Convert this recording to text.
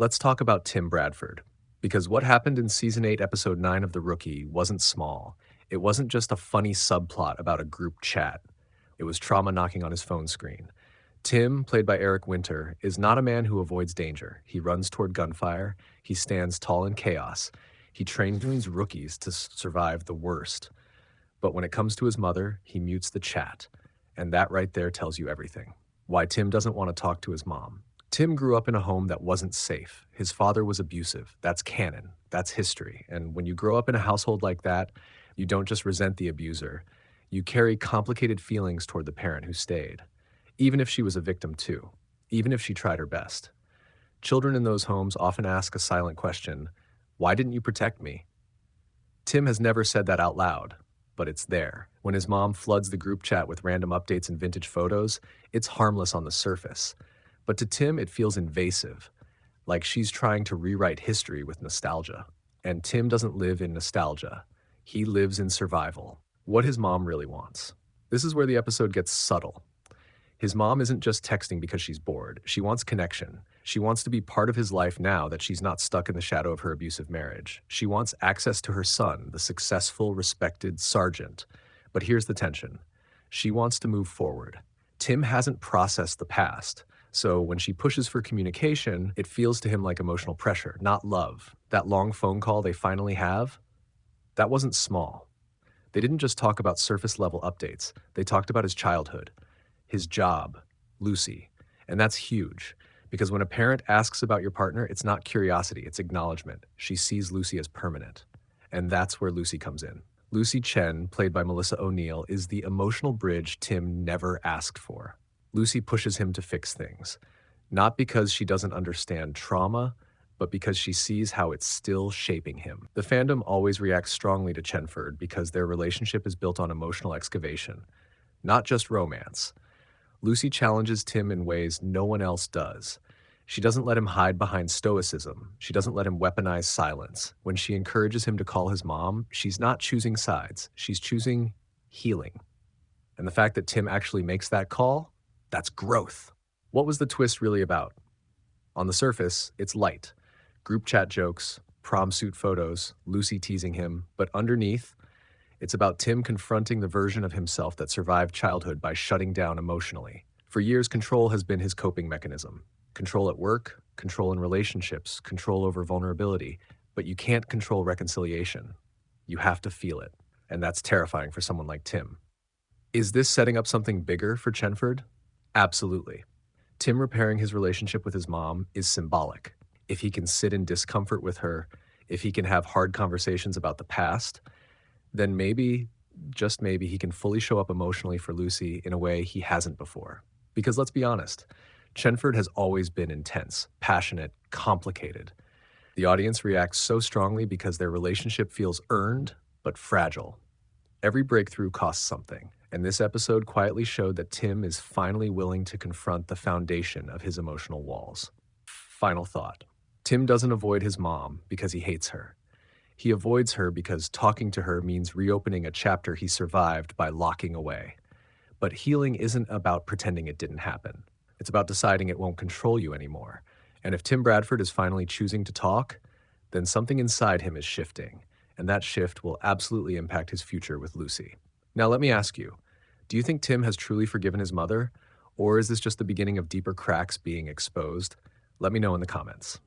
Let's talk about Tim Bradford. Because what happened in season 8, episode 9 of The Rookie wasn't small. It wasn't just a funny subplot about a group chat. It was trauma knocking on his phone screen. Tim, played by Eric Winter, is not a man who avoids danger. He runs toward gunfire. He stands tall in chaos. He trains rookies to survive the worst. But when it comes to his mother, he mutes the chat. And that right there tells you everything. Why Tim doesn't want to talk to his mom. Tim grew up in a home that wasn't safe. His father was abusive. That's canon. That's history. And when you grow up in a household like that, you don't just resent the abuser. You carry complicated feelings toward the parent who stayed, even if she was a victim too, even if she tried her best. Children in those homes often ask a silent question, why didn't you protect me? Tim has never said that out loud, but it's there. When his mom floods the group chat with random updates and vintage photos, it's harmless on the surface. But to Tim, it feels invasive, like she's trying to rewrite history with nostalgia. And Tim doesn't live in nostalgia. He lives in survival. What his mom really wants. This is where the episode gets subtle. His mom isn't just texting because she's bored. She wants connection. She wants to be part of his life now that she's not stuck in the shadow of her abusive marriage. She wants access to her son, the successful, respected sergeant. But here's the tension. She wants to move forward. Tim hasn't processed the past. So when she pushes for communication, it feels to him like emotional pressure, not love. That long phone call they finally have, that wasn't small. They didn't just talk about surface level updates. They talked about his childhood, his job, Lucy. And that's huge, because when a parent asks about your partner, it's not curiosity, it's acknowledgement. She sees Lucy as permanent. And that's where Lucy comes in. Lucy Chen, played by Melissa O'Neill, is the emotional bridge Tim never asked for. Lucy pushes him to fix things, not because she doesn't understand trauma, but because she sees how it's still shaping him. The fandom always reacts strongly to Chenford because their relationship is built on emotional excavation, not just romance. Lucy challenges Tim in ways no one else does. She doesn't let him hide behind stoicism. She doesn't let him weaponize silence. When she encourages him to call his mom, she's not choosing sides. She's choosing healing. And the fact that Tim actually makes that call, that's growth. What was the twist really about? On the surface, it's light. Group chat jokes, prom suit photos, Lucy teasing him, but underneath, it's about Tim confronting the version of himself that survived childhood by shutting down emotionally. For years, control has been his coping mechanism. Control at work, control in relationships, control over vulnerability, but you can't control reconciliation. You have to feel it, and that's terrifying for someone like Tim. Is this setting up something bigger for Chenford? Absolutely. Tim repairing his relationship with his mom is symbolic. If he can sit in discomfort with her, if he can have hard conversations about the past, then maybe, just maybe, he can fully show up emotionally for Lucy in a way he hasn't before. Because let's be honest, Chenford has always been intense, passionate, complicated. The audience reacts so strongly because their relationship feels earned, but fragile. Every breakthrough costs something, and this episode quietly showed that Tim is finally willing to confront the foundation of his emotional walls. Final thought. Tim doesn't avoid his mom because he hates her. He avoids her because talking to her means reopening a chapter he survived by locking away. But healing isn't about pretending it didn't happen. It's about deciding it won't control you anymore. And if Tim Bradford is finally choosing to talk, then something inside him is shifting. And that shift will absolutely impact his future with Lucy. Now let me ask you, do you think Tim has truly forgiven his mother? Or is this just the beginning of deeper cracks being exposed? Let me know in the comments.